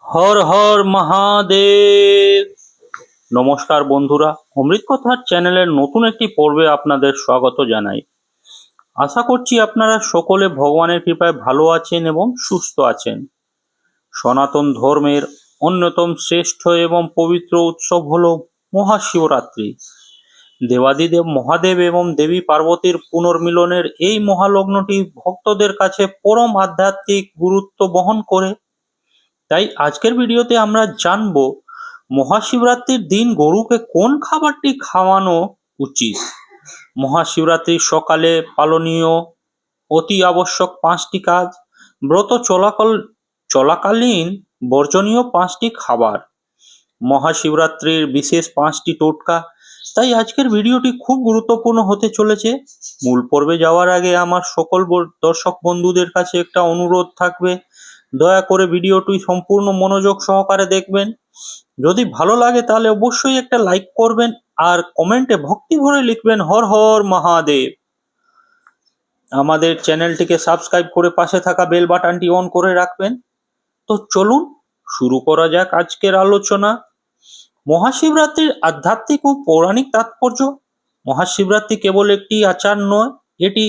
হর হর মহাদেব। নমস্কার বন্ধুরা, অমৃত কথার চ্যানেলের নতুন একটি পর্বে আপনাদের স্বাগত জানাই। আশা করছি আপনারা সকলে ভগবানের কৃপায় ভালো আছেন এবং সুস্থ আছেন। সনাতন ধর্মের অন্যতম শ্রেষ্ঠ এবং পবিত্র উৎসব হল মহাশিবরাত্রি। দেবাদিদেব মহাদেব এবং দেবী পার্বতীর পুনর্মিলনের এই মহালগ্নটি ভক্তদের কাছে পরম আধ্যাত্মিক গুরুত্ব বহন করে। তাই আজকের ভিডিওতে আমরা জানবো মহাশিবরাত্রির দিন গরুকে কোন খাবারটি খাওয়ানো উচিত, মহাশিবরাত্রির সকালে পালনীয় অতি আবশ্যক 5টি কাজ, ব্রত চলাকালীন বর্জনীয় 5টি খাবার, মহাশিবরাত্রির বিশেষ 5টি টোটকা। তাই আজকের ভিডিওটি খুব গুরুত্বপূর্ণ হতে চলেছে। মূল পর্বে যাওয়ার আগে আমার সকল দর্শক বন্ধুদের কাছে একটা অনুরোধ থাকবে, দয়া করে ভিডিওটি সম্পূর্ণ মনোযোগ সহকারে দেখবেন। যদি ভালো লাগে তাহলে অবশ্যই একটা লাইক করবেন আর কমেন্টে ভক্তি ভরে লিখবেন হর হর মহাদেব। আমাদের চ্যানেলটিকে সাবস্ক্রাইব করে পাশে থাকা বেল বাটনটি অন করে রাখবেন। তো চলুন শুরু করা যাক আজকের আলোচনা। মহাশিবরাত্রির আধ্যাত্মিক ও পৌরাণিক তাৎপর্য। মহাশিবরাত্রি কেবল একটি আচার নয়, এটি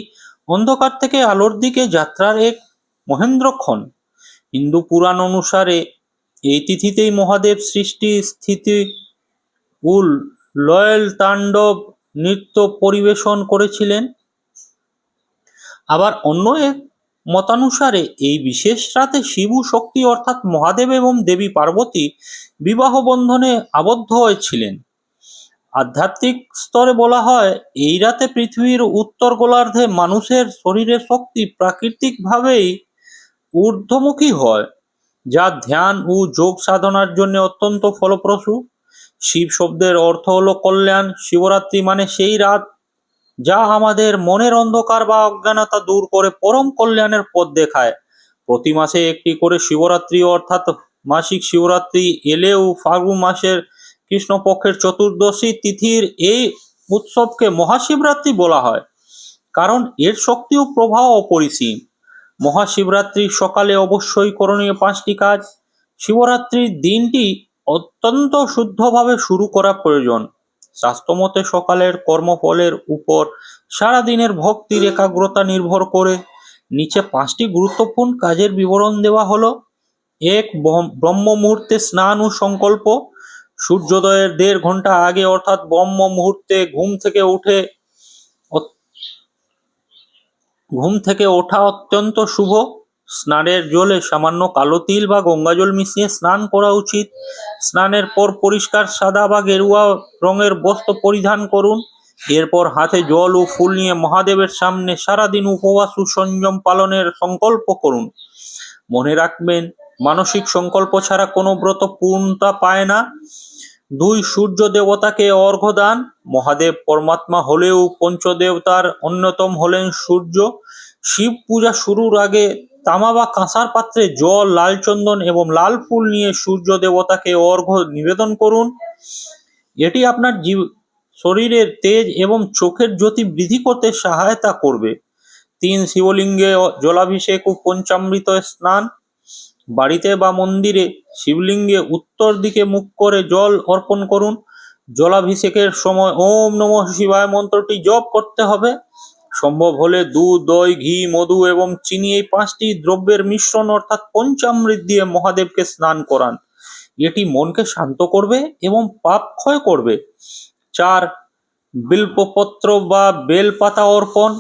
অন্ধকার থেকে আলোর দিকে যাত্রার এক মহেন্দ্রক্ষণ। হিন্দু পুরাণ অনুসারে এই তিথিতেই মহাদেব সৃষ্টি স্থিতি উল লয়েল তাণ্ডব নৃত্য পরিবেশন করেছিলেন। আবার অন্য এক মতানুসারে এই বিশেষ রাতে শিব শক্তি অর্থাৎ মহাদেব এবং দেবী পার্বতী বিবাহ বন্ধনে আবদ্ধ হয়েছিলেন। আধ্যাত্মিক স্তরে বলা হয়, এই রাতে পৃথিবীর উত্তর গোলার্ধে মানুষের শরীরের শক্তি প্রাকৃতিকভাবেই ঊর্ধ্বমুখী হয়, যা ধ্যান ও যোগ সাধনার জন্য অত্যন্ত ফলপ্রসূ। শিব শব্দের অর্থ হলো কল্যাণ। শিবরাত্রি মানে সেই রাত যা আমাদের মনের অন্ধকার বা অজ্ঞানতা দূর করে পরম কল্যাণের পথ দেখায়। প্রতি মাসে একটি করে শিবরাত্রি অর্থাৎ মাসিক শিবরাত্রি এলেও ফাল্গুন মাসের কৃষ্ণপক্ষের চতুর্দশী তিথির এই উৎসবকে মহাশিবরাত্রি বলা হয়, কারণ এর শক্তি ও প্রভাব অপরিসীম। মহাশিবরাত্রির সকালে অবশ্যই করণীয় 5টি কাজ। শিবরাত্রির দিনটি অত্যন্ত শুদ্ধভাবে শুরু করা প্রয়োজন। শাস্ত্রমতে সকালের কর্মফলের উপর সারাদিনের ভক্তির একাগ্রতা নির্ভর করে। নিচে 5টি গুরুত্বপূর্ণ কাজের বিবরণ দেওয়া হলো। 1. ব্রহ্ম মুহূর্তে স্নান ও সংকল্প। সূর্যোদয়ের 1.5 ঘন্টা আগে অর্থাৎ ব্রহ্ম মুহূর্তে ঘুম থেকে ওঠা অত্যন্ত শুভ। স্নানের জলে সামান্য কালো তিল বা গঙ্গাজল মিশিয়ে স্নান করা উচিত। স্নানের পর পরিষ্কার সাদা বা গেরুয়া রঙের বস্ত্র পরিধান করুন। এরপর হাতে জল ও ফুল নিয়ে মহাদেবের সামনে সারাদিন উপবাস ও সংযম পালনের সংকল্প করুন। মনে রাখবেন, মানসিক সংকল্প ছাড়া কোনো ব্রত পূর্ণতা পায় না। 2. সূর্য দেবতাকে অর্ঘ্য দান। মহাদেব পরমাত্মা হলেও পঞ্চদেবতার অন্যতম হলেন সূর্য। শিব পূজা শুরুর আগে তামা বা কাঁসার পাত্রে জল, লাল চন্দন এবং লাল ফুল নিয়ে সূর্য দেবতাকে অর্ঘ্য নিবেদন করুন। এটি আপনার শরীরের তেজ এবং চোখের জ্যোতি বৃদ্ধি করতে সহায়তা করবে। 3. শিবলিঙ্গে জলাভিষেক ও পঞ্চামৃত স্নান। বাড়িতে বা মন্দিরে শিবলিঙ্গে উত্তর দিকে মুখ করে জল অর্পণ করুন। জলাভিষেকের সময় ওম নমঃ শিবায় মন্ত্রটি জপ করতে হবে। সম্ভব হলে দুধ, দই, ঘি, মধু এবং চিনি এই 5টি দ্রব্যের মিশ্রণ অর্থাৎ পঞ্চামৃত দিয়ে মহাদেবকে স্নান করান। এটি মনকে শান্ত করবে এবং পাপ ক্ষয় করবে। 4. বিল্বপত্র বা বেলপাতা অর্পণ।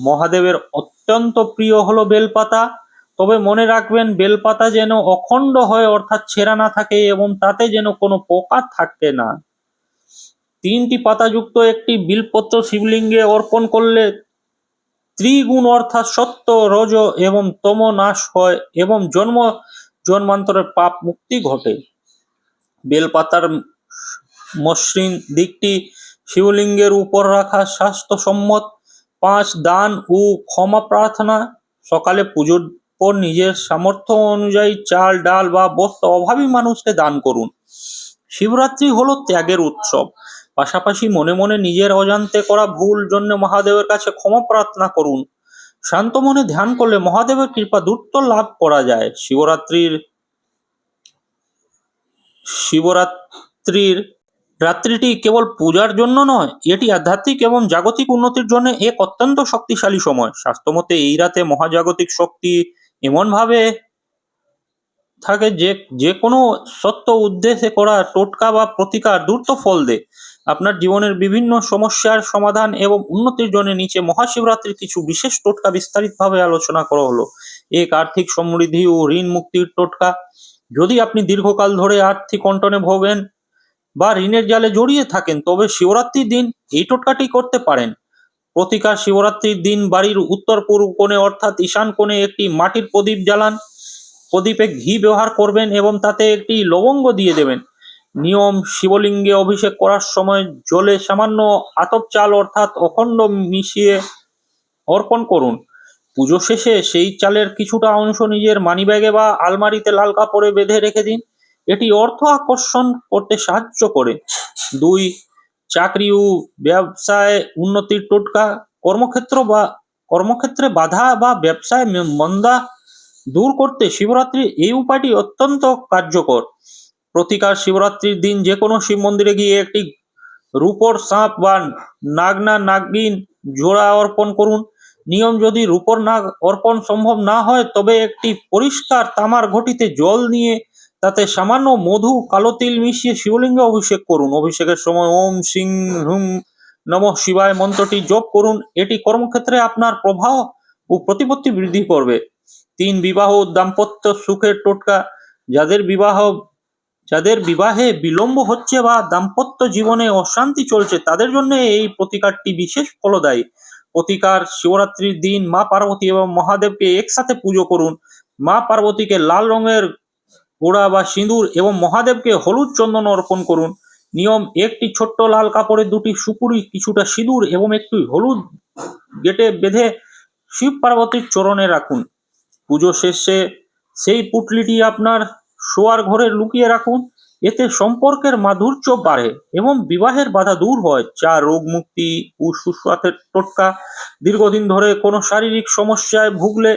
মহাদেবের অত্যন্ত প্রিয় হলো বেলপাতা, তবে মনে রাখবেন বেলপাতা যেন অখণ্ড হয় অর্থাৎ ছেঁড়া না থাকে এবং তাতে যেন কোনো পোকা থাকে না। 3টি পাতাযুক্ত একটি বিলপত্র শিবলিঙ্গে অর্পণ করলে ত্রিগুণ অর্থাৎ সত্য, রজ এবং তম নাশ হয় এবং জন্মান্তরের পাপ মুক্তি ঘটে। বেলপাতার মসৃণ দিকটি শিবলিঙ্গের উপর রাখা স্বাস্থ্যসম্মত। 5. দান ও ক্ষমা প্রার্থনা। সকালে পুজোর পর নিজের সামর্থ্য অনুযায়ী চাল, ডাল বা বস্ত্র অভাবী মানুষকে দান করুন। শিবরাত্রি হলো ত্যাগের উৎসব, পাশাপাশি মনে মনে নিজের অজান্তে করা ভুল জন্য মহাদেবের কাছে ক্ষমা প্রার্থনা করুন। শান্ত মনে ধ্যান করলে মহাদেবের কৃপা দ্রুত লাভ করা যায়। শিবরাত্রির শিবরাত্রির রাত্রিটি কেবল পূজার জন্য নয়, এটি আধ্যাত্মিক এবং জাগতিক উন্নতির জন্য এক অত্যন্ত শক্তিশালী সময়। শাস্ত্রমতে এই রাতে মহাজাগতিক শক্তি এমনভাবে থাকে যে যে কোনো সত্য উদ্দেশ্যে করা টোটকা বা প্রতিকার দ্রুত ফল দেয়। আপনার জীবনের বিভিন্ন সমস্যার সমাধান এবং উন্নতির জন্য নিচে মহাশিবরাত্রির কিছু বিশেষ টোটকা বিস্তারিতভাবে আলোচনা করা হলো। এক, আর্থিক সমৃদ্ধি ও ঋণ মুক্তির টোটকা। যদি আপনি দীর্ঘকাল ধরে আর্থিক অনটনে ভোগেন বা ঋণের জালে জড়িয়ে থাকেন, তবে শিবরাত্রির দিন এই টোটকাটি করতে পারেন। প্রতিকার: শিবরাত্রির দিন বাড়ির উত্তর পূর্ব কোণে অর্থাৎ ঈশান কোণে একটি মাটির প্রদীপ জ্বালান। প্রদীপে ঘি ব্যবহার করবেন এবং তাতে একটি লবঙ্গ দিয়ে দেবেন। নিয়ম: শিবলিঙ্গে অভিষেক করার সময় জলে সামান্য আতপ চাল অর্থাৎ অখণ্ড মিশিয়ে অর্পণ করুন। পুজো শেষে সেই চালের কিছুটা অংশ নিজের মানিব্যাগে বা আলমারিতে লাল কাপড়ে বেঁধে রেখে দিন। এটি অর্থ আকর্ষণ করতে সাহায্য করে। 2, চাকরি ও ব্যবসায় উন্নতির টোটকা। কর্মক্ষেত্রে বাধা বা ব্যবসায় মন্দা দূর করতে শিবরাত্রির এই উপায়টি অত্যন্ত কার্যকর। প্রতিকার: শিবরাত্রির দিন যে কোনো শিব মন্দিরে গিয়ে একটি রূপোর সাপ বা নাগনা নাগিন জোড়া অর্পণ করুন। নিয়ম: যদি রূপোর নাগ অর্পণ সম্ভব না হয়, তবে একটি পরিষ্কার তামার ঘটিতে জল নিয়ে তাতে সামান্য মধু, কালো তিল মিশিয়ে শিবলিঙ্গে অভিষেক করুন। অভিষেকের সময় ওম সিং হুম নমঃ শিবায় মন্ত্রটি জপ করুন। এটি কর্মক্ষেত্রে আপনার প্রভাব ও প্রতিপত্তি বৃদ্ধি করবে। 3, বিবাহ ও দাম্পত্য সুখের টোটকা। যাদের বিবাহে বিলম্ব হচ্ছে বা দাম্পত্য জীবনে অশান্তি চলছে, তাদের জন্য এই প্রতিকারটি বিশেষ ফলদায়ী। প্রতিকার: শিবরাত্রির দিন মা পার্বতী এবং মহাদেবকে একসাথে পুজো করুন। মা পার্বতীকে লাল রঙের গোড়া বা সিঁদুর এবং মহাদেবকে হলুদ চন্দন অর্পণ করুন। নিয়ম: একটি ছোট্ট লাল কাপড়ে 2টি সুপুরি, কিছুটা সিঁদুর এবং একটি হলুদ গেটে বেঁধে শিব পার্বতীর চরণে রাখুন। পুজো শেষে সেই পুটলিটি আপনার শোয়ার ঘরে লুকিয়ে রাখুন। এতে সম্পর্কের মাধুর্য বাড়ে এবং বিবাহের বাধা দূর হয়। 4, রোগ মুক্তি ও সুস্বাস্থ্যের টোটকা। দীর্ঘদিন ধরে কোনো শারীরিক সমস্যায় ভুগলে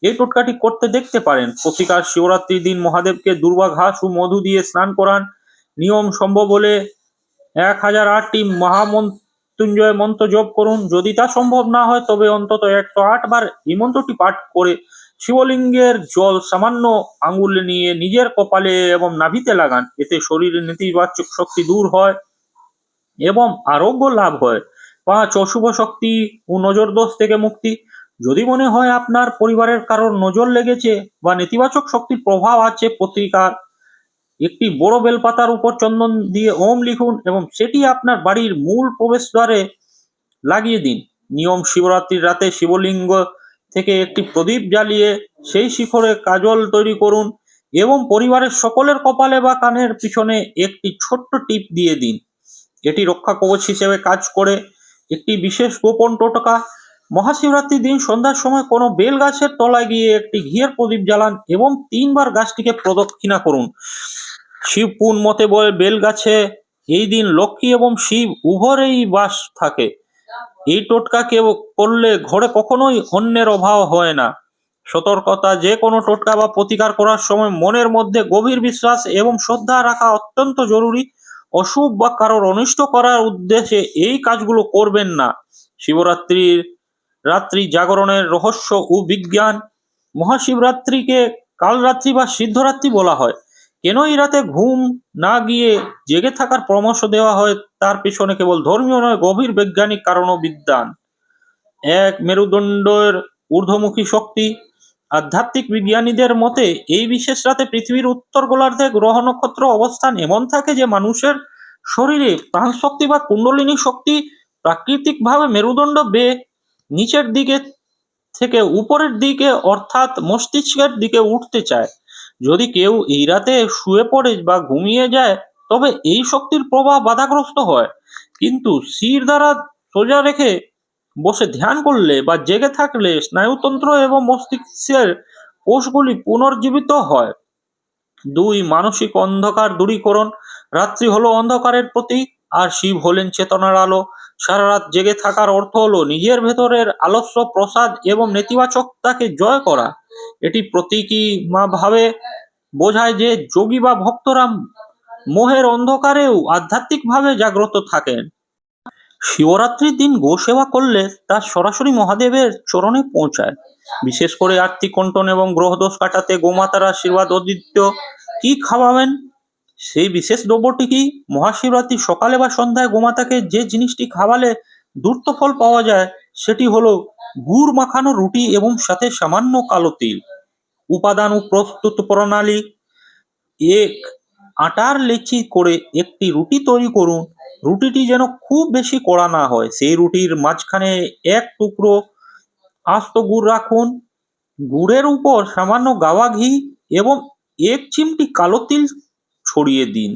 এই টোটকাটি করতে দেখতে পারেন। প্রতিকার: শিবরাত্রির দিন মহাদেবকে দুর্বা ঘাস ও মধু দিয়ে স্নান করান। নিয়ম: সম্ভব হলে 1008টি মহামৃত্যুঞ্জয় মন্ত্র জপ করুন। যদি তা সম্ভব না হয়, তবে অন্তত 108 বার এই মন্ত্রটি পাঠ করে শিবলিঙ্গের জল সামান্য আঙুলে নিয়ে নিজের কপালে এবং নাভিতে লাগান। এতে শরীরের নেতিবাচক শক্তি দূর হয় এবং আরোগ্য লাভ হয়। 5, অশুভ শক্তি ও নজর দোষ থেকে মুক্তি। যদি মনে হয় আপনার পরিবারের কারোর নজর লেগেছে বা নেতিবাচক শক্তির প্রভাব আছে, প্রতিকার: একটি বড় বেলপাতার উপর চন্দন দিয়ে ওম লিখুন এবং সেটি আপনার বাড়ির মূল প্রবেশদ্বারে লাগিয়ে দিন। নিয়ম: শিবরাত্রির রাতে শিবলিঙ্গ থেকে একটি প্রদীপ জ্বালিয়ে সেই শিখরে কাজল তৈরি করুন এবং পরিবারের সকলের কপালে বা কানের পিছনে একটি ছোট্ট টিপ দিয়ে দিন। এটি রক্ষা কবচ হিসেবে কাজ করে। একটি বিশেষ গোপন টোটকা: মহাশিবরাত্রির দিন সন্ধ্যার সময় কোনো বেল গাছের তলায় গিয়ে একটি ঘিয়ের প্রদীপ জ্বালান এবং 3 বার গাছটিকে প্রদক্ষিণা করুন। শিব পুন মতে বেল গাছে এই দিন লক্ষ্মী এবং শিব উভয়েরই বাস থাকে। এই টোটকা কেউ করলে ঘরে কখনোই অন্যের অভাব হয় না। সতর্কতা: যে কোনো টোটকা বা প্রতিকার করার সময় মনের মধ্যে গভীর বিশ্বাস এবং শ্রদ্ধা রাখা অত্যন্ত জরুরি। অশুভ বা কারোর অনিষ্ট করার উদ্দেশ্যে এই কাজগুলো করবেন না। শিবরাত্রির রাত্রি জাগরণের রহস্য ও বিজ্ঞান। মহাশিবরাত্রিকে কালরাত্রি বা সিদ্ধরাত্রি বলা হয়। কেন এই রাতে ঘুম না গিয়ে জেগে থাকার পরামর্শ দেওয়া হয়, তার পেছনে কেবল ধর্মীয় নয়, গভীর বৈজ্ঞানিক কারণও বিদ্যান। 1, মেরুদণ্ডের ঊর্ধ্বমুখী শক্তি। আধ্যাত্মিক বিজ্ঞানীদের মতে এই বিশেষ রাতে পৃথিবীর উত্তর গোলার্ধে গ্রহ নক্ষত্র অবস্থান এমন থাকে যে মানুষের শরীরে প্রাণশক্তি বা কুণ্ডলিনী শক্তি প্রাকৃতিকভাবে মেরুদণ্ড বেয়ে নিচের দিকে থেকে উপরের দিকে অর্থাৎ মস্তিষ্কের দিকে উঠতে চায়। যদি কেউ এই রাতে শুয়ে পড়ে বা ঘুমিয়ে যায়, তবে এই শক্তির প্রবাহ বাধাগ্রস্ত হয়। কিন্তু শির দ্বারা সোজা রেখে বসে ধ্যান করলে বা জেগে থাকলে স্নায়ুতন্ত্র এবং মস্তিষ্কের কোষগুলি পুনর্জীবিত হয়। 2, মানসিক অন্ধকার দূরীকরণ। রাত্রি হলো অন্ধকারের প্রতীক, আর শিব হলেন চেতনার আলো। সারা রাত জেগে থাকার অর্থ হলো নিজের ভেতরের আলস্য, প্রসাদ এবং নেতিবাচকতাকে জয় করা। এটি প্রতীকী ভাবে বোঝায় যে যোগী বা ভক্তরা মোহের অন্ধকারেও আধ্যাত্মিকভাবে জাগ্রত থাকেন। শিবরাত্রির দিন গোসেবা করলে তা সরাসরি মহাদেবের চরণে পৌঁছায়। বিশেষ করে আর্থিক কণ্টন এবং গ্রহদোষ কাটাতে গোমাতার আশীর্বাদ অদ্বিতীয়। কি খাওয়াবেন? সেই বিশেষ দ্রব্যটি কি? মহাশিবরাত্রি সকালে বা সন্ধ্যায় গোমাতাকে যে জিনিসটি খাওয়ালে দ্রুত ফল পাওয়া যায় সেটি হলো গুড় মাখানো রুটি এবং সাথে সামান্য কালো তিল। উপাদান ও প্রস্তুত প্রণালী: এক, আটার লেচি করে একটি রুটি তৈরি করুন। রুটিটি যেন খুব বেশি কড়া না হয়। সেই রুটির মাঝখানে এক টুকরো আস্ত গুড় রাখুন। গুড়ের উপর সামান্য গাওয়া ঘি এবং এক চিমটি কালো তিল ছড়িয়ে দিন।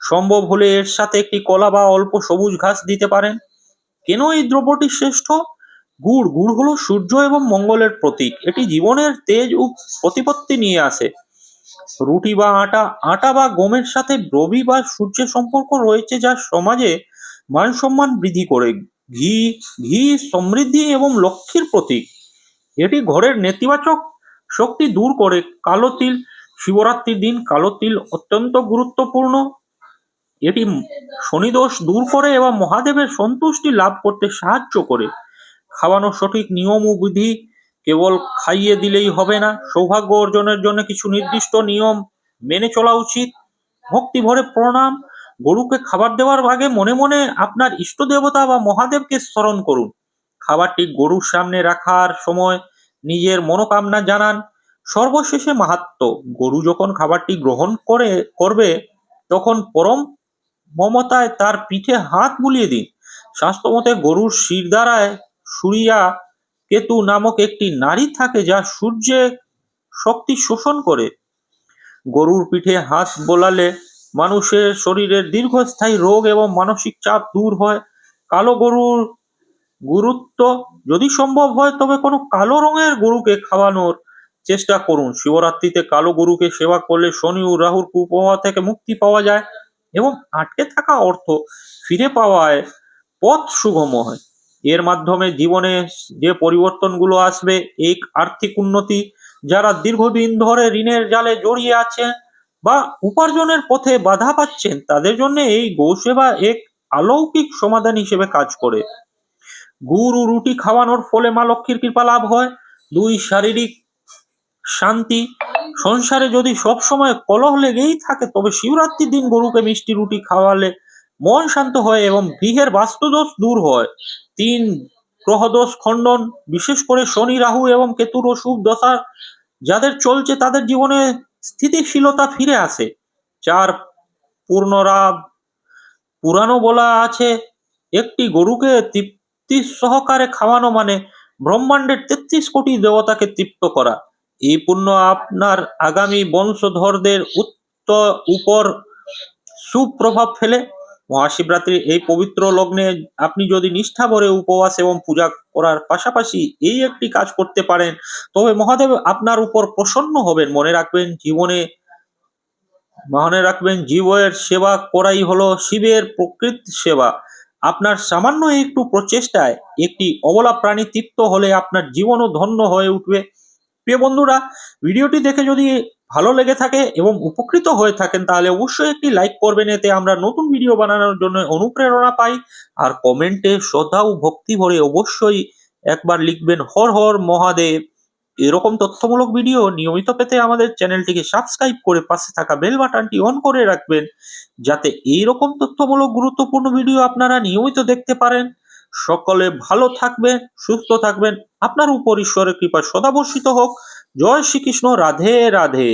সম্ভব হলে এর সাথে একটি কলা বা অল্প সবুজ ঘাস দিতে পারেন। কেন এই দ্রব্যটি শ্রেষ্ঠ? গুড় হলো সূর্য এবং মঙ্গলের প্রতীক। এটি জীবনের তেজ ও প্রতিপত্তি নিয়ে আসে। রুটি বা আটা বা গমের সাথে রবি বা সূর্যের সম্পর্ক রয়েছে, যা সমাজে মান সম্মান বৃদ্ধি করে। ঘি সমৃদ্ধি এবং লক্ষ্মীর প্রতীক। এটি ঘরের নেতিবাচক শক্তি দূর করে। কালো তিল: শিবরাত্রির দিন কালো তিল অত্যন্ত গুরুত্বপূর্ণ। এটি শনিদোষ দূর করে এবং মহাদেবের সন্তুষ্টি লাভ করতে সাহায্য করে। খাওয়ানোর সঠিক নিয়ম ও বিধি: কেবল খাইয়ে দিলেই হবে না, সৌভাগ্য অর্জনের জন্য কিছু নির্দিষ্ট নিয়ম মেনে চলা উচিত। ভক্তি ভরে প্রণাম: গরুকে খাবার দেওয়ার আগে মনে মনে আপনার ইষ্ট দেবতা বা মহাদেবকে স্মরণ করুন। খাবারটি গরুর সামনে রাখার সময় নিজের মনোকামনা জানান। সর্বশেষে মাহাত্ম্য: গরু যখন খাবারটি গ্রহণ করবে তখন পরম মমতায় তার পিঠে হাত বুলিয়ে দিন। শাস্ত্রমতে গরুর শিরদাঁড়ায় সূরিয়া কেতু নামক একটি নাড়ি থাকে যা সূর্যের শক্তি শোষণ করে। গরুর পিঠে হাত বোলালে মানুষের শরীরের দীর্ঘস্থায়ী রোগ এবং মানসিক চাপ দূর হয়। কালো গরুর গুরুত্ব: যদি সম্ভব হয় তবে কোনো কালো রঙের গরুকে খাওয়ানোর চেষ্টা করুন। শিবরাত্রিতে কালো গরুকে সেবা করলে শনি ও রাহুর কুপ্রভাব থেকে মুক্তি পাওয়া যায় এবং আটকে থাকা অর্থ ফিরে পাওয়ায় পথ সুগম হয়। এর মাধ্যমে জীবনে যে পরিবর্তনগুলো আসবে, এক আর্থিক উন্নতি, যারা দীর্ঘদিন ধরে ঋণের জালে জড়িয়ে আছেন বা উপার্জনের পথে বাধা পাচ্ছেন, তাদের জন্য এই গৌসেবা এক অলৌকিক সমাধান হিসেবে কাজ করে। গুড় ও রুটি খাওয়ানোর ফলে মা লক্ষ্মীর কৃপা লাভ হয়। 2, শারীরিক শান্তি: সংসারে যদি সবসময় কলহ লেগেই থাকে তবে শিবরাত্রির দিন গরুকে মিষ্টি রুটি খাওয়ালে মন শান্ত হয় এবং গৃহের বাস্তুদোষ দূর হয়। 3, গ্রহদোষ খণ্ডন: বিশেষ করে শনি, রাহু এবং কেতুর অশুভ দশা যাদের চলছে তাদের জীবনে স্থিতিশীলতা ফিরে আসে। 4, পূর্ণলাভ: পুরাণে বলা আছে, একটি গরুকে তৃপ্তি সহকারে খাওয়ানো মানে ব্রহ্মাণ্ডের 33 কোটি দেবতাকে তৃপ্ত করা। এই পুণ্য আপনার আগামী বংশধরদের উপর সুপ্রভাব ফেলে। মহাশিবরাত্রির এই পবিত্র লগ্নে আপনি যদি নিষ্ঠা ভরে উপবাস এবং পূজা করার পাশাপাশি এই একটি কাজ করতে পারেন তবে মহাদেব আপনার উপর প্রসন্ন হবেন। মনে রাখবেন, জীবের সেবা করাই হলো শিবের প্রকৃত সেবা। আপনার সামান্য একটু প্রচেষ্টায় একটি অবলা প্রাণী তৃপ্ত হলে আপনার জীবনও ধন্য হয়ে উঠবে। প্রিয় বন্ধুরা, ভিডিওটি দেখে যদি ভালো লেগে থাকে এবং উপকৃত হয়ে থাকেন তাহলে অবশ্যই একটি লাইক করবেন, এতে আমরা নতুন ভিডিও বানানোর জন্য অনুপ্রেরণা পাই। আর কমেন্টে শ্রদ্ধা ও ভক্তি ভরে অবশ্যই একবার লিখবেন হর হর মহাদেব। এরকম তথ্যমূলক ভিডিও নিয়মিত পেতে আমাদের চ্যানেলটিকে সাবস্ক্রাইব করে পাশে থাকা বেল বাটনটি অন করে রাখবেন, যাতে এইরকম তথ্যমূলক গুরুত্বপূর্ণ ভিডিও আপনারা নিয়মিত দেখতে পারেন। সকলে ভালো থাকবেন, সুস্থ থাকবেন, আপনার উপর ঈশ্বরের কৃপা সদা বর্ষিত হোক। জয় শ্রীকৃষ্ণ। রাধে রাধে।